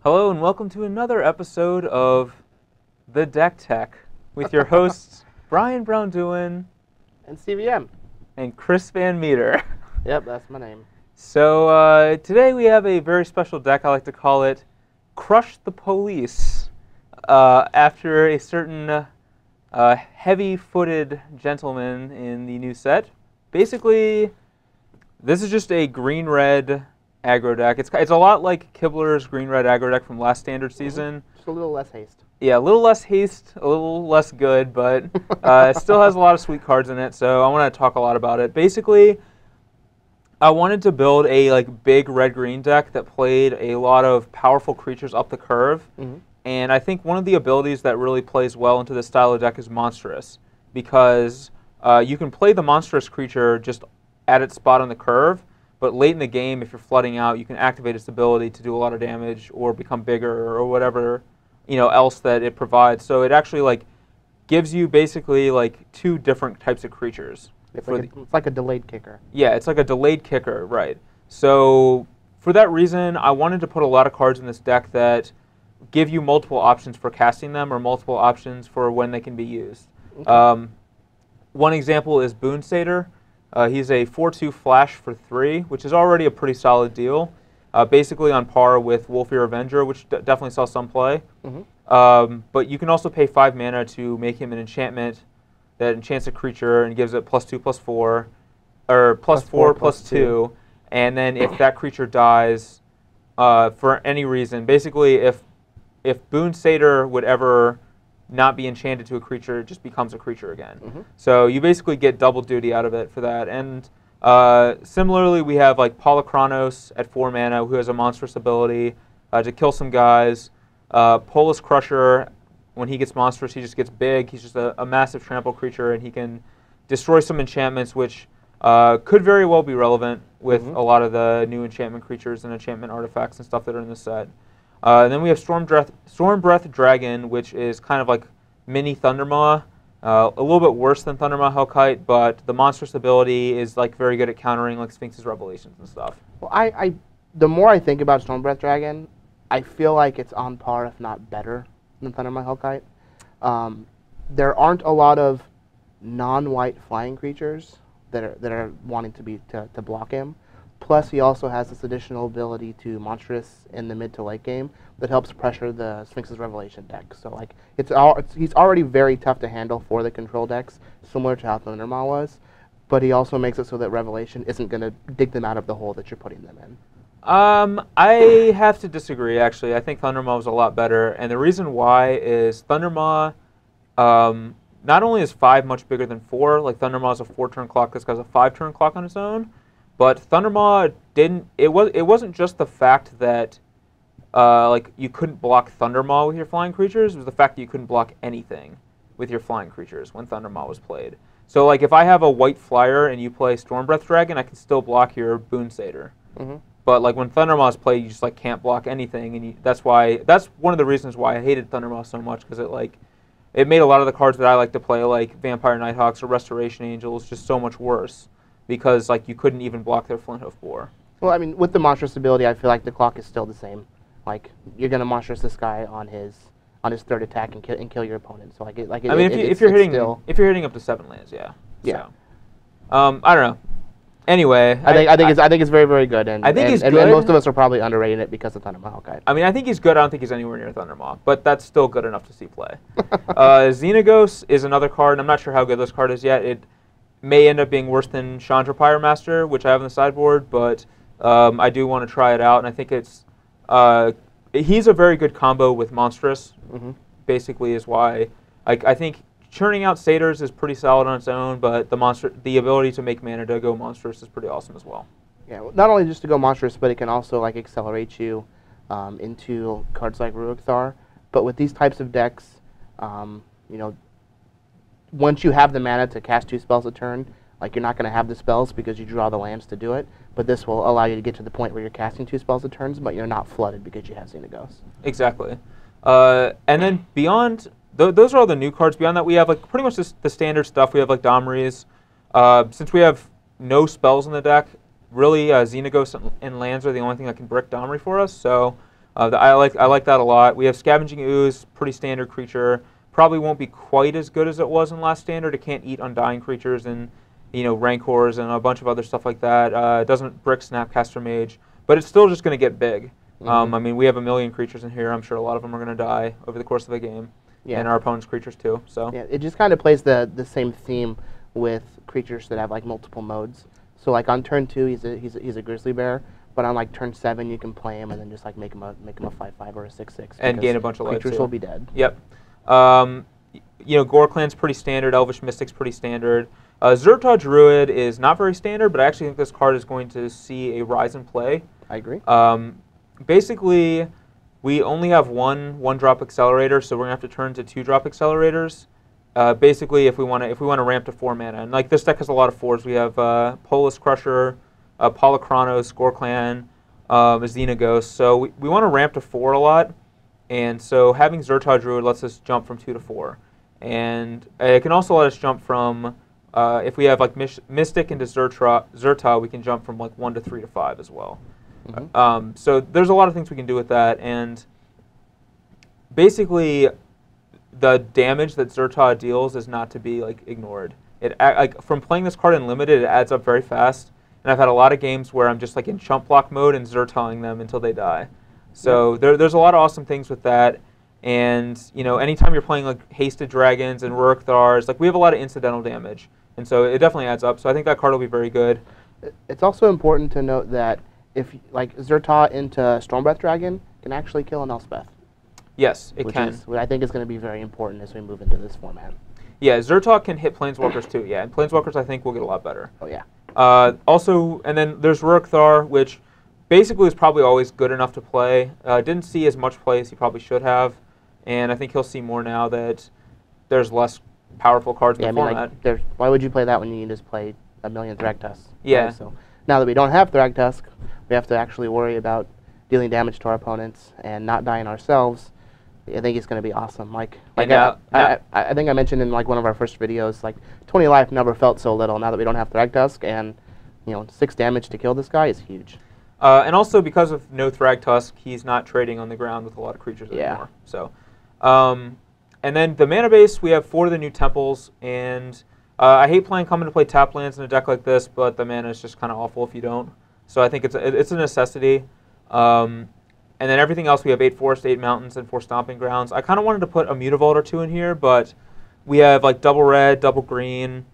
Hello and welcome to another episode of The Deck Tech with your hosts Braun-Duin And CVM. and Chris Van Meter. Yep, that's my name. So today we have a very special deck. I like to call it Crush the Police. After a certain heavy-footed gentleman in the new set. Basically, this is just a green-red aggro deck. It's a lot like Kibler's green-red aggro deck from last standard season. Just a little less haste. Yeah, a little less haste, a little less good, but it still has a lot of sweet cards in it, so I want to talk a lot about it. Basically, I wanted to build a big red-green deck that played a lot of powerful creatures up the curve, and I think one of the abilities that really plays well into this style of deck is Monstrous, because you can play the Monstrous creature just at its spot on the curve, but late in the game, if you're flooding out, you can activate its ability to do a lot of damage or become bigger or whatever else that it provides. So it actually gives you basically two different types of creatures. It's like a delayed kicker. Yeah, it's like a delayed kicker, right. So for that reason, I wanted to put a lot of cards in this deck that give you multiple options for casting them or multiple options for when they can be used. Okay. One example is Boon Satyr. He's a 4/2 flash for 3, which is already a pretty solid deal. Basically on par with Wolfear Avenger, which definitely saw some play. But you can also pay 5 mana to make him an enchantment that enchants a creature and gives it +2/+4, or +4/+2. And then if that creature dies for any reason, basically if Boon Satyr would ever not be enchanted to a creature, it just becomes a creature again. So you basically get double duty out of it for that. And similarly, we have Polychronos at 4 mana, who has a monstrous ability to kill some guys. Polis Crusher, when he gets monstrous, he just gets big. He's just a massive trample creature, and he can destroy some enchantments, which could very well be relevant with a lot of the new enchantment creatures and enchantment artifacts and stuff that are in the set. And then we have Stormbreath Dragon, which is kind of like mini Thundermaw. A little bit worse than Thundermaw Hellkite, but the monstrous ability is very good at countering Sphinx's Revelations and stuff. Well, the more I think about Stormbreath Dragon, I feel like it's on par, if not better, than Thundermaw Hellkite. There aren't a lot of non-white flying creatures that are wanting to block him. Plus, he also has this additional ability to monstrous in the mid to late game that helps pressure the Sphinx's Revelation deck. So he's already very tough to handle for the control decks, similar to how Thundermaw was. But he also makes it so that Revelation isn't going to dig them out of the hole that you're putting them in. I have to disagree, actually. I think Thundermaw was a lot better. And the reason why is Thundermaw not only is 5 much bigger than 4, Thundermaw is a 4-turn clock, this guy's a 5-turn clock on its own. But Thundermaw it wasn't just the fact that you couldn't block Thundermaw with your flying creatures. It was the fact that you couldn't block anything with your flying creatures when Thundermaw was played. So if I have a white flyer and you play Stormbreath Dragon, I can still block your Boon Satyr. But when Thundermaw is played, you just can't block anything, and that's one of the reasons why I hated Thundermaw so much, because it made a lot of the cards that I like to play, like Vampire Nighthawks or Restoration Angels, just so much worse. Because you couldn't even block their Flinthoof Boar. Well, I mean, with the monstrous ability, I feel like the clock is still the same. You're gonna monstrous this guy on his 3rd attack and kill your opponent. So if you're hitting up to 7 lands, yeah. Yeah. So, I don't know. Anyway, I think it's very, very good, and I think he's good. And most of us are probably underrating it because of Thundermaw Hellkite. I mean, I think he's good. I don't think he's anywhere near Thundermaw, but that's still good enough to see play. Xenagos is another card. I'm not sure how good this card is yet. It may end up being worse than Chandra Pyre Master, which I have on the sideboard, but I do want to try it out, and I think he's a very good combo with Monstrous, basically is why I think churning out Satyrs is pretty solid on its own, but the ability to make mana to go Monstrous is pretty awesome as well. Yeah, well, not only just to go Monstrous, but it can also accelerate you into cards like Rurik Thar. But with these types of decks, once you have the mana to cast 2 spells a turn, you're not going to have the spells because you draw the lands to do it, but this will allow you to get to the point where you're casting 2 spells a turn, but you're not flooded because you have Xenagos. Exactly. And then beyond, those are all the new cards. Beyond that, we have pretty much the standard stuff. We have Domries. Since we have no spells in the deck, really Xenagos and lands are the only thing that can brick Domri for us, so I like that a lot. We have Scavenging Ooze, pretty standard creature. Probably won't be quite as good as it was in last standard. It can't eat undying creatures and Rancors and a bunch of other stuff like that. It doesn't brick Snapcaster Mage, but it's still just going to get big. I mean, we have 1 million creatures in here. I'm sure a lot of them are going to die over the course of the game, and our opponent's creatures too. So yeah, it just kind of plays the same theme with creatures that have like multiple modes. So like on turn 2, he's a Grizzly Bear, but on like turn 7, you can play him and then just like make him a 5/5 or a 6/6 and gain a bunch of life. Creatures will be dead. Yep. Gore Clan's pretty standard. Elvish Mystic's pretty standard. Zertaw Druid is not very standard, but I actually think this card is going to see a rise in play. I agree. Basically, we only have one drop accelerator, so we're gonna have to turn to 2-drop accelerators. Basically, if we want to ramp to 4 mana, and like this deck has a lot of 4s. We have Polis Crusher, Polychronos, Gore Clan, Azina Ghost. So we want to ramp to 4 a lot, and so having Zertaw Druid lets us jump from 2 to 4, and it can also let us jump from if we have like Mystic into Zertaw, we can jump from like 1 to 3 to 5 as well. So there's a lot of things we can do with that, and basically the damage that Zertaw deals is not to be like ignored. From playing this card in limited, it adds up very fast, and I've had a lot of games where I'm just like in chump block mode and Zertawing them until they die. So there's a lot of awesome things with that, and anytime you're playing like Hasted Dragons and Rurik Thars, like we have a lot of incidental damage, and so it definitely adds up. So I think that card will be very good. It's also important to note that if like Zertaw into Stormbreath Dragon can actually kill an Elspeth. Yes, it can. Which I think is going to be very important as we move into this format. Yeah, Zertaw can hit Planeswalkers too. Yeah, and Planeswalkers I think will get a lot better. Oh yeah. Also, and then there's Rurik Thar, which basically is probably always good enough to play. Didn't see as much play as he probably should have, and I think he'll see more now that there's less powerful cards in the format. Like, why would you play that when you can just play 1 million Thragtusks? Yeah. Right? So now that we don't have Thragtusk, we have to actually worry about dealing damage to our opponents and not dying ourselves. I think it's going to be awesome. I think I mentioned in like one of our first videos, like 20 life never felt so little. Now that we don't have Thragtusk, and 6 damage to kill this guy is huge. And also because of no Thragtusk, he's not trading on the ground with a lot of creatures anymore. So, and then the mana base, we have 4 of the new temples, and I hate coming to play tap lands in a deck like this, but the mana is just kind of awful if you don't. So I think it's a necessity. And then everything else, we have 8 forests, 8 mountains, and 4 stomping grounds. I kind of wanted to put a Mutavault or 2 in here, but we have like double red, double green.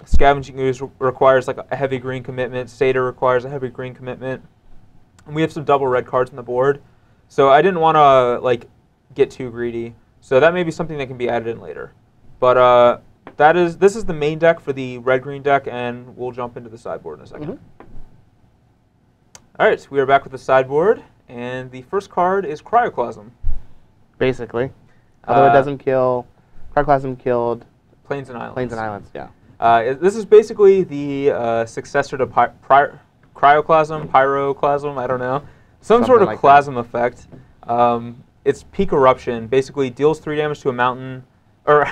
Scavenging Ooze requires like a heavy green commitment. Satyr requires a heavy green commitment. And we have some double red cards on the board. So I didn't want to like get too greedy. So that may be something that can be added in later. But this is the main deck for the red-green deck, and we'll jump into the sideboard in a second. All right, so we are back with the sideboard, and the first card is Cryoclasm. Basically. Although it doesn't kill, Cryoclasm killed Plains and Islands. Plains and Islands, yeah. This is basically the successor to Cryoclasm, Pyroclasm, I don't know. Some sort of like Clasm effect. It's Peak Eruption. Basically deals 3 damage to a mountain, or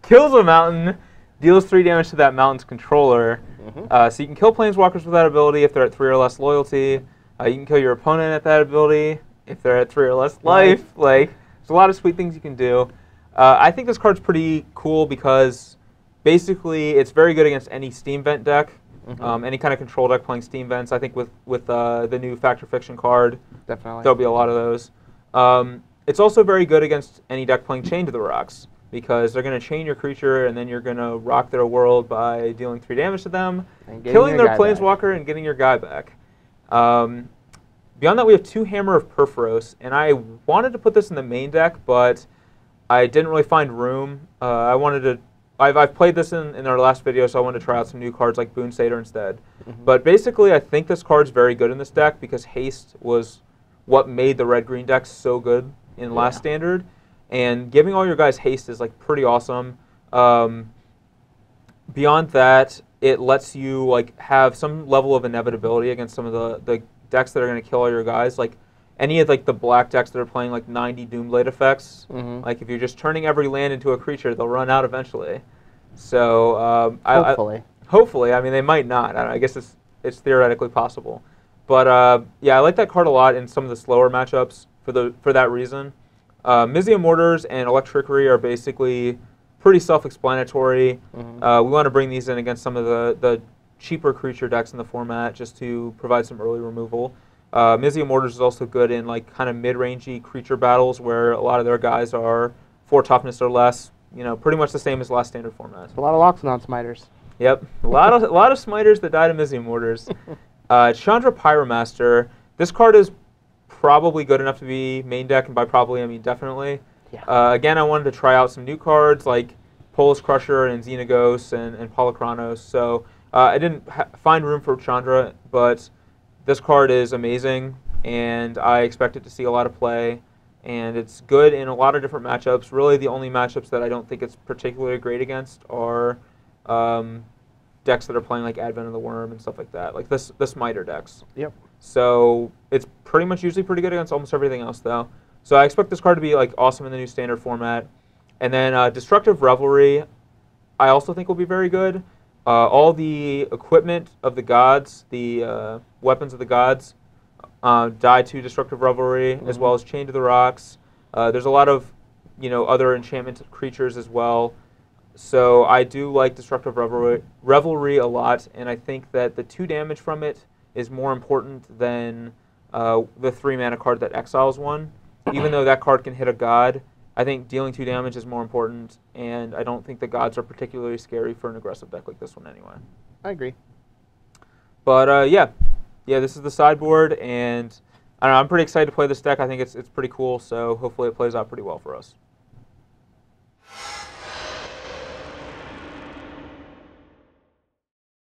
kills a mountain, deals 3 damage to that mountain's controller. So you can kill Planeswalkers with that ability if they're at 3 or less loyalty. You can kill your opponent at that ability if they're at 3 or less life. Like, there's a lot of sweet things you can do. I think this card's pretty cool because basically it's very good against any Steam Vent deck, any kind of control deck playing Steam Vents. I think with the new Fact or Fiction card, there'll be a lot of those. It's also very good against any deck playing Chain to the Rocks, because they're going to chain your creature, and then you're going to rock their world by dealing 3 damage to them, killing their Planeswalker, and getting your guy back. Beyond that, we have 2 Hammer of Perforos, and I wanted to put this in the main deck, but I didn't really find room. I've played this in our last video, so I wanted to try out some new cards like Boon Satyr instead. But basically, I think this card's very good in this deck because Haste was what made the red-green deck so good in last standard. And giving all your guys haste is like pretty awesome. Beyond that, it lets you like have some level of inevitability against some of the decks that are going to kill all your guys. Like any of like the black decks that are playing like 90 Doomblade effects. Like if you're just turning every land into a creature, they'll run out eventually. So hopefully, I mean they might not. I guess it's theoretically possible. But yeah, I like that card a lot in some of the slower matchups for that reason. Mizium Mortars and Electrickery are basically pretty self-explanatory. We want to bring these in against some of the cheaper creature decks in the format just to provide some early removal. Mizium Mortars is also good in like kind of mid-rangey creature battles where a lot of their guys are 4 toughness or less. You know, pretty much the same as last standard format. A lot of Loxodon Smiters. Yep, a lot of Smiters that died in Mizium Mortars. Chandra Pyromaster. This card is probably good enough to be main deck, and by probably I mean definitely. Yeah. Again, I wanted to try out some new cards like Polis Crusher and Xenagos and Polychronos. So I didn't find room for Chandra, but this card is amazing, and I expect it to see a lot of play. And it's good in a lot of different matchups. Really, the only matchups that I don't think it's particularly great against are decks that are playing like Advent of the Worm and stuff like that, like the Smiter decks. Yep. So it's pretty much usually pretty good against almost everything else, though. So I expect this card to be like awesome in the new standard format. And then Destructive Revelry, I also think will be very good. All the equipment of the gods, the weapons of the gods, die to Destructive Revelry, as well as Chain to the Rocks. There's a lot of other enchantment creatures as well. So I do like Destructive Revelry a lot, and I think that the 2 damage from it is more important than the 3 mana card that exiles 1. Even though that card can hit a god, I think dealing 2 damage is more important, and I don't think the gods are particularly scary for an aggressive deck like this one anyway. I agree. But yeah, this is the sideboard, and I don't know, I'm pretty excited to play this deck. I think it's pretty cool, so hopefully it plays out pretty well for us.